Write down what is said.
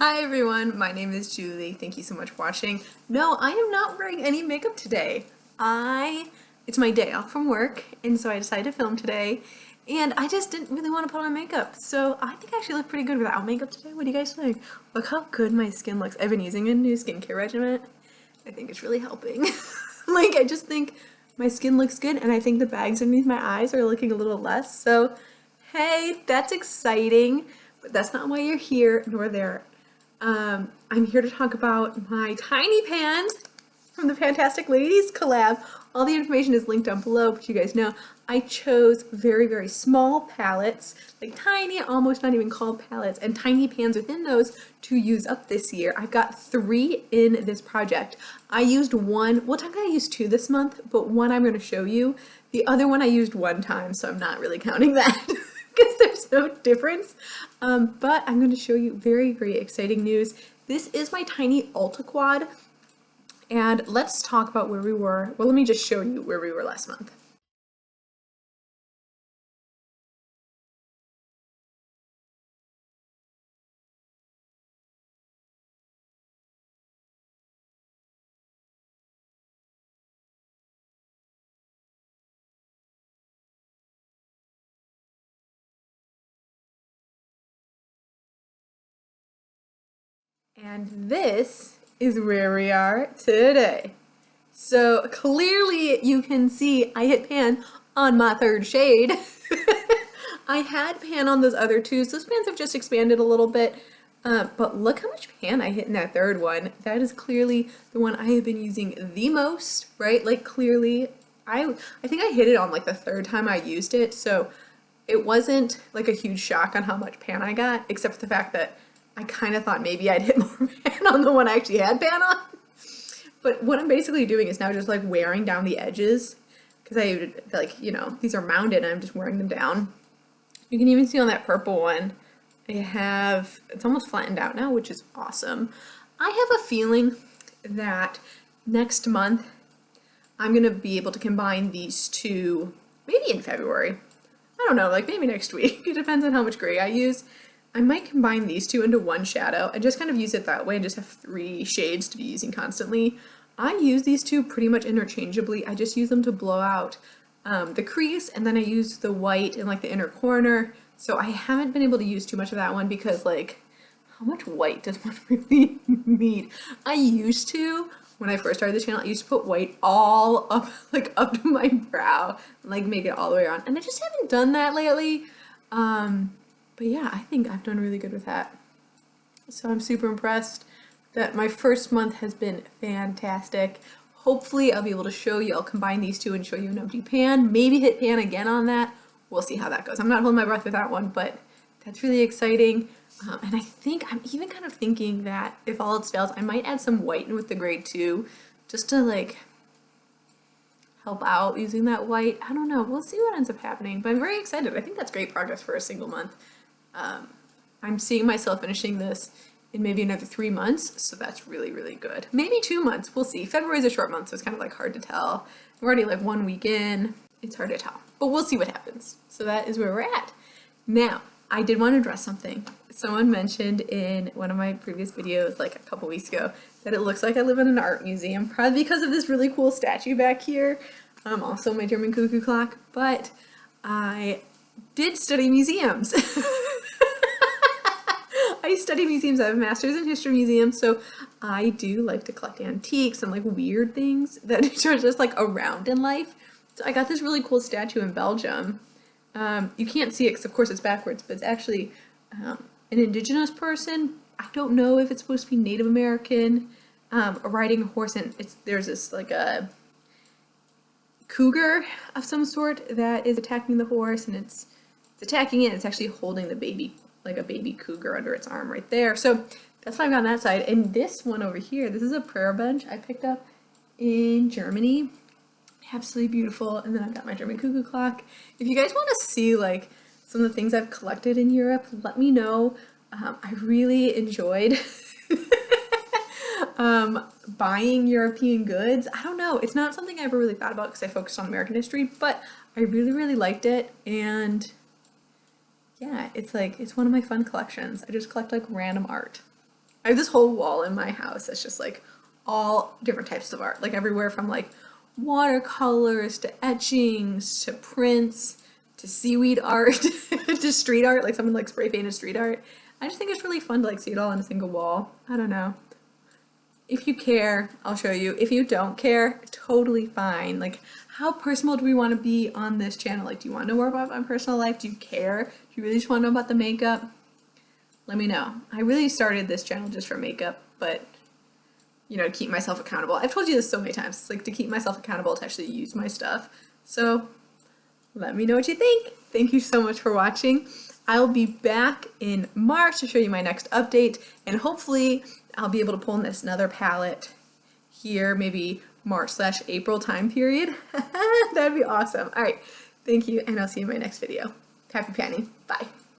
Hi everyone, my name is Julie. Thank you so much for watching. No, I am not wearing any makeup today. It's my day off from work, and so I decided to film today, and I just didn't really want to put on makeup. So I think I actually look pretty good without makeup today. What do you guys think? Look how good my skin looks. I've been using a new skincare regimen. I think it's really helping. I just think my skin looks good, and I think the bags underneath my eyes are looking a little less. So, hey, that's exciting, but that's not why you're here nor there. I'm here to talk about my tiny pans from the Fantastic Ladies collab. All the information is linked down below, but you guys know I chose very, very small palettes, like tiny, almost not even called palettes, and tiny pans within those to use up this year. I've got 3 in this project. I used one, well, technically I used 2 this month, but one I'm going to show you. The other one I used 1 time, so I'm not really counting that. Because there's no difference. But I'm going to show you very, very exciting news. This is my tiny Ulta Quad, and let's talk about where we were. Well, let me just show you where we were last month. And this is where we are today. So clearly you can see I hit pan on my 3rd shade. I had pan on those other 2, so those pans have just expanded a little bit. But look how much pan I hit in that 3rd one. That is clearly the one I have been using the most, right? Like clearly, I think I hit it on like the 3rd time I used it, so it wasn't like a huge shock on how much pan I got, except for the fact that I kind of thought maybe I'd hit more pan on the one I actually had pan on. But what I'm basically doing is now just like wearing down the edges, because I like, you know, these are mounded and I'm just wearing them down. You can even see on that purple one, it's almost flattened out now, which is awesome. I have a feeling that next month I'm going to be able to combine these 2, maybe in February. I don't know, like maybe next week. It depends on how much gray I use. I might combine these 2 into one shadow and just kind of use it that way and just have 3 shades to be using constantly. I use these 2 pretty much interchangeably. I just use them to blow out the crease, and then I use the white in like the inner corner. So I haven't been able to use too much of that one because like, how much white does one really need? I used to, when I first started the channel, I used to put white all up, like up to my brow, like make it all the way around. And I just haven't done that lately. But yeah, I think I've done really good with that. So I'm super impressed that my first month has been fantastic. Hopefully I'll be able to show you, I'll combine these 2 and show you an empty pan, maybe hit pan again on that. We'll see how that goes. I'm not holding my breath with that one, but that's really exciting. And I think I'm even kind of thinking that if all else fails, I might add some white in with the grade 2 just to like help out using that white. I don't know. We'll see what ends up happening, but I'm very excited. I think that's great progress for a single month. I'm seeing myself finishing this in maybe another 3 months, so that's really, really good. Maybe 2 months, we'll see. February's a short month, so it's kind of like hard to tell. We're already like 1 week in. It's hard to tell, but we'll see what happens. So that is where we're at. Now, I did want to address something. Someone mentioned in one of my previous videos, like a couple weeks ago, that it looks like I live in an art museum, probably because of this really cool statue back here. Also my German cuckoo clock, but I did study museums. I study museums. I have a master's in history museums, so I do like to collect antiques and like weird things that are just like around in life. So I got this really cool statue in Belgium. You can't see it because of course it's backwards, but it's actually an indigenous person. I don't know if it's supposed to be Native American, riding a horse, and there's this like a cougar of some sort that is attacking the horse, and it's attacking it. It's actually holding the baby, like a baby cougar under its arm right there. So that's what I've got on that side. And this one over here, this is a prayer bench I picked up in Germany. Absolutely beautiful. And then I've got my German cuckoo clock. If you guys want to see like some of the things I've collected in Europe, let me know. I really enjoyed buying European goods. I don't know, it's not something I ever really thought about because I focused on American history, but I really, really liked it. And yeah, it's one of my fun collections. I just collect like random art. I have this whole wall in my house that's just like all different types of art, like everywhere from like watercolors to etchings to prints to seaweed art to street art, like someone like spray painted street art. I just think it's really fun to like see it all on a single wall. I don't know. If you care, I'll show you. If you don't care, totally fine. Like, how personal do we want to be on this channel? Like, do you want to know more about my personal life? Do you care? Do you really just want to know about the makeup? Let me know. I really started this channel just for makeup, but, you know, to keep myself accountable. I've told you this so many times. It's like to keep myself accountable to actually use my stuff. So, let me know what you think. Thank you so much for watching. I'll be back in March to show you my next update, and hopefully I'll be able to pull in this another palette here, maybe March/April time period. That'd be awesome. All right, thank you, and I'll see you in my next video. Happy panning. Bye.